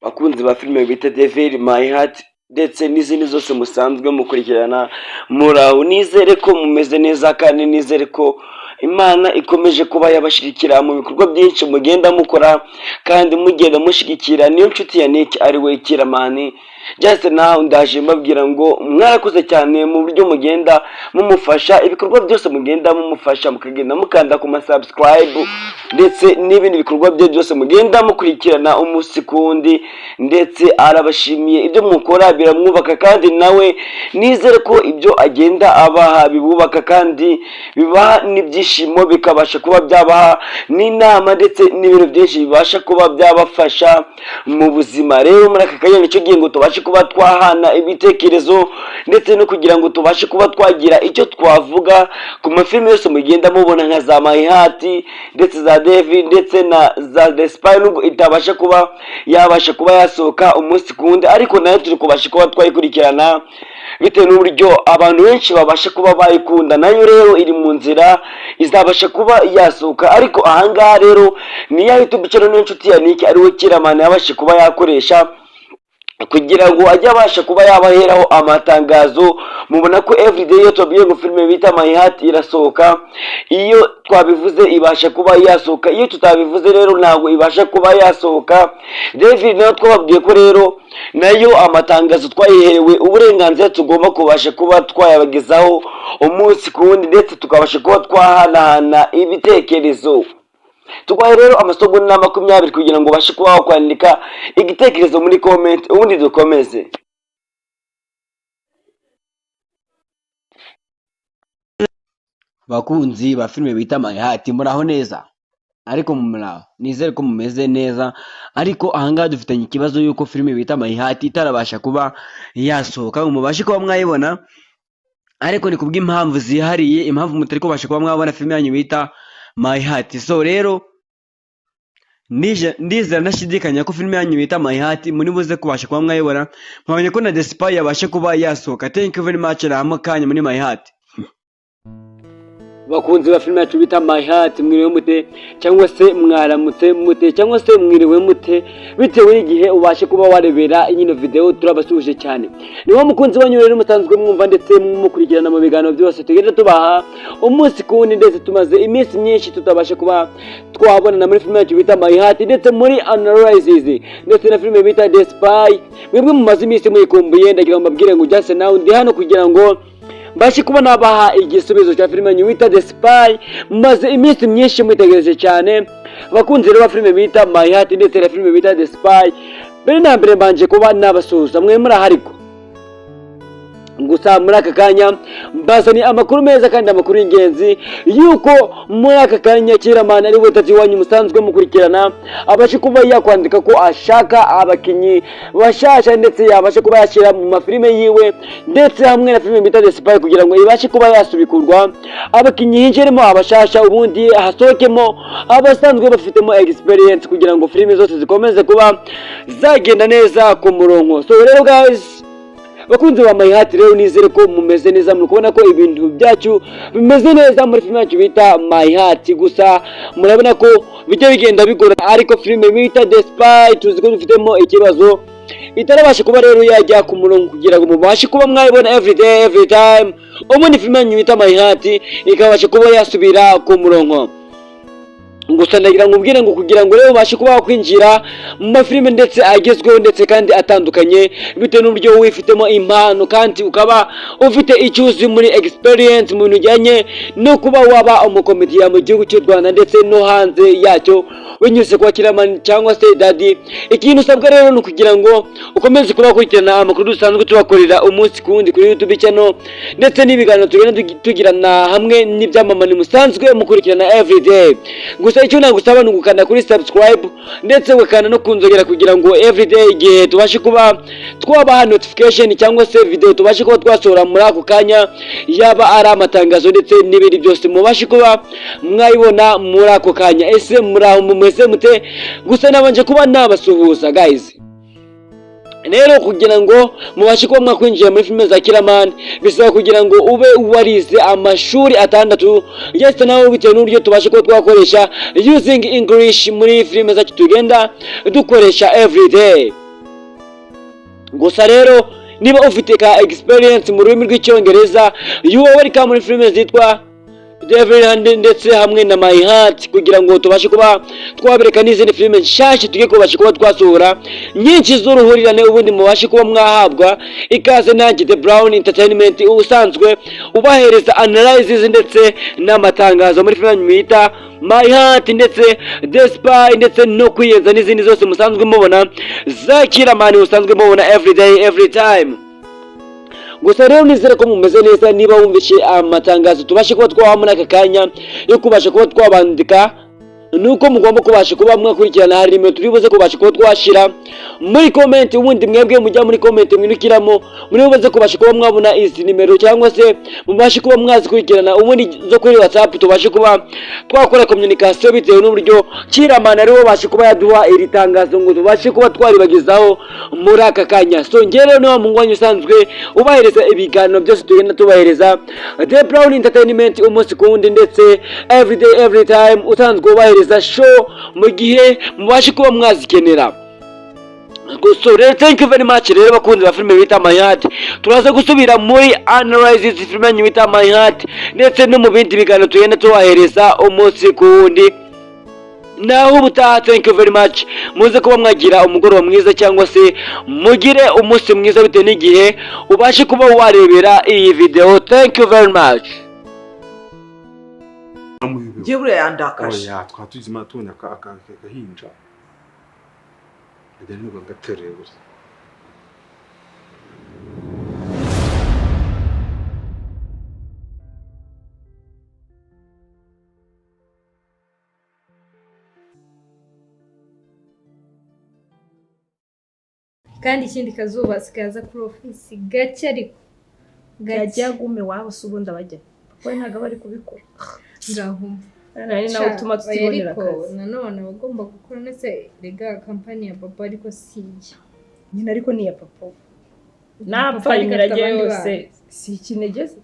Bakunzi ba filime bita Devil My Heart ndetse n'izindi zose musanzwe mukurikirana, muraho, nizere ko mumeze neza kandi nizere ko Imana ikomeje kuba yabashigikira mu bikorwa byinshi mugenda mukora kandi mugenda mushigikira. Niyo nshuti ya Nick ari we Kiramani just now ndaje mbabwira ngo mwarakoze cyane mu buryo mugenda mumufasha, ibikorwa byose mugenda mumufasha, mukagenda mukanda ku subscribe ndetse n'ibindi bikorwa bye byose mugenda mukurikirana umunsi kundi, ndetse arabashimiye ibyo mukora biramwubaka kandi nawe nizere ko ibyo agenda abaha bibubaka kandi bibaha n'ibyishimo, bikabasha kuba byabaha n'inama ndetse n'ibintu byinshi bibasha kuba byabafasha mu buzima. Rero muri aka kanya nicyo gihe ngo tubashe kuba twahana ibitekerezo ndetse no kugira ngo tubashe kuba twagira icyo twavuga ku mafilime yose mugenda mubona nka za My Heart ndetse za David ndetse na za The Spy, nubwo itabasha kuba yabasha kuba yasohoka umunsi kundi, ariko nayo turi kubasha kuba twayikurikirana bitewe n'uburyo abantu benshi babasha kuba bayikunda. Nayo rero iri mu nzira izabasha kuba yasohoka, ariko ahangaha rero ni ya YouTube channel n'inshuti ya Nick ari we Kiramani yabasha kuba yakoresha kugira ngo ajye abasha kuba yabaheraho amatangazo. Mubona ko everyday iyo tubwiye ngo filime bita My Heart irasohoka, iyo twabivuze ibasha kuba yasohoka, iyo tutabivuze rero ntabwo ibasha kuba yasohoka. David nayo twababwiye ko rero nayo amatangazo twayiherewe uburenganzira tugomba kubasha kuba twayabagezaho umunsi kuwundi, ndetse tukabasha kuba twahanahana ibitekerezo. Tukwaye rero amasegonda 20 kugira ngo bashe kuba kwandika igitekerezo muri comment, ubundi dukomeze. Bakunzi ba filime bita My Heart, muraho neza? Ariko muraho, nizere ko mumeze neza. Ariko ahangaha dufitanye ikibazo yuko filime bita My Heart itarabasha kuba yasohoka mubashe kuba mwayibona, ariko ni kubw'impamvu zihariye, impamvu mutari kubasha kuba mwabona filime yanyu bita My Heart. So rero ndizera nashidikanya ko filime yanyu bita My Heart muri buze kubasha kuba mwayibona. Mwabonye ko na The Spy yabasha kuba yasohoka. Thank you very much. Ramwe kanya muri My Heart. Bakunzi ba filime yacu bita My Heart, mwiriwe mute cyangwa se mwaramutse mute cyangwa se mwiriwe mute, bitewe n'igihe ubashe kuba warebera ino video, turabasuje cyane. Niwo mukunzi wanyu rero mutanzwe mwumva ndetse mukurikirana mu biganiro byose tugenda tubaha umunsi kundi, ndetse tumaze iminsi myinshi tutabasha kuba twabona na muri filime yacu bita My Heart ndetse muri Analysis ndetse na filime bita The Spy. Mwebwe mumaze iminsi muyikumbuye, ndagira ngo mbabwire ngo just now ndi hano kugira ngo mbashe kuba nabaha igisubizo cya filime yanyu bita The Spy. Maze iminsi myinshi mwitegereje cyane bakunzi rero ba filime bita My Heart ndetse na filime bita The Spy. Mbere na mbere mbanje kuba nabasuhuza mwe muri ahariko, gusa muri aka kanya mbazani amakuru meza kandi amakuru y'ingenzi yuko muri aka kanya Kiramani ari we tati wanyu musanzwe mukurikirana abashe kuba yakwandika ko ashaka abakinyi bashasha, ndetse yabashe kuba yashyira mu mafilime yiwe ndetse hamwe na filime bita The Spy kugira ngo ibashe kuba yasubikurwa, abakinyi hinjiremo abashasha ubundi hasohokemo abasanzwe bafitemo experience kugira ngo filime zose zikomeze kuba zagenda neza ku murongo. So rero guys, bakunzi ba My Heart rero nizere ko mumeze neza, muri kubona ko ibintu byacu bimeze neza muri filime yacu bita My Heart. Gusa murabona ko bijya bigenda bigora, ariko filime bita The Spy tuzi ko dufitemo ikibazo itarabasha kuba rero yajya ku murongo kugira ngo mubashe kuba mwayibona every day every time, ubundi filime yanyu bita My Heart ikabasha kuba yasubira ku murongo. Gusa ndagira ngo mbwire ngo kugira ngo rero ubashe kuba kwinjira mu mafilime ndetse agezweho ndetse kandi atandukanye, bitewe n'uburyo wifitemo impano kandi ukaba ufite icyuzi muri experience mu bintu bijyanye no kuba waba umukomediya mu gihugu cy'u Rwanda ndetse no hanze yacyo, binyuze kwa Kiramani cyangwa se Daddy. Ikintu usabwa rero ni kugira ngo ukomeze kuba kurikirana amakuru dusanzwe tubakorera umunsi kundi kuri YouTube channel ndetse n'ibiganiro tugenda tugirana hamwe n'ibyamamare musanzwe mukurikirana everyday. Gusa icyo nagusaba ni ugukanda kuri subscribe ndetse ugakanda no kunzogera kugira ngo everyday igihe tubashe kuba twabaha notification cyangwa se video tubashe kuba twasohora muri ako kanya, yaba ari amatangazo ndetse n'ibindi byose mubashe kuba mwayibona muri ako kanya. Ese muraho mumeze mute? Gusa nabanje kuba nabasuhuza guys. Rero kugira ngo mubashe kuba mwakwinjira muri filime za Kiramani bisaba kugira ngo ube warize amashuri atandatu, just nawe bitewe n'uburyo tubashe kuba twakoresha using English muri filime zacu tugenda dukoresha everyday. gusa rero niba ufite ka experience mu rurimi rw'icyongereza you are welcome muri filime zitwa Devil Hand ndetse hamwe na My Heart kugira ngo tubashe kuba twabereka n'izindi filime nshyashya tugiye kubasha kuba twasohora nyinshi z'uruhurirane ubundi mubashe kuba mwahabwa ikaze nanjye The Brown Entertainment usanzwe ubahereza analysis ndetse n'amatangazo muri filime mwita My Heart ndetse The Spy ndetse no kwiyenza n'izindi zose musanzwe mubona za Kiramani musanzwe mubona every day every time. Gusa rero nizere ko mumeze neza niba wumvishe amatangazo tubashe kuba twaha muri aka kanya yo kubasha kuba twabandika nuko mugomba kubasha kuba mwakurikirana hari nimero turibuze kubasha kuba twashira muri comment ubundi mwebwe mujya muri comment mwinukiramo muribuze kubasha kuba mwabona izi nimero cyangwa se mubashe kuba mwazikurikirana ubundi zo kuri WhatsApp tubashe kuba twakora communication bitewe n'uburyo Kiramana ariwo bashe kuba yaduha iri tangazo ngo tubashe kuba twaribagizaho muri aka kanya. So ngero no mungwanyu usanzwe ubahereza ibiganiro byose tugenda tubahereza The Brown Entertainment umunsi kundi ndetse every day every time usanzwe ubahereza show mu gihe mubashe kuba mwazikenera. So thank you very much rero bakunzi ba filime bita My Heart, turaza gusubira muri analysis filime bita My Heart ndetse no mu bindi biganiro tugenda tubahereza umunsi kundi. Naho ubutaha, thank you very much, muze kuba mwagira umugoroba mwiza cyangwa se mugire umunsi mwiza bitewe n'igihe ubashe kuba warebera iyi video. Thank you very much. Jebure yandakaje. Oya twatuzima tubona akahinja. Ajya nubwo gatereye gusa. kandi ikindi kazuba sikaza kuri ofisi gake ariko Gajya gume wabo subundi abajya. Kuko ntago bari kubikora. ndahuma Nari nawe utuma tutibonera akazi. nanone bagomba gukora ndetse rega kampani ya papa ariko sinjye Nyina ariko ni ya papa. Napfa imirage yose si ikinegeze.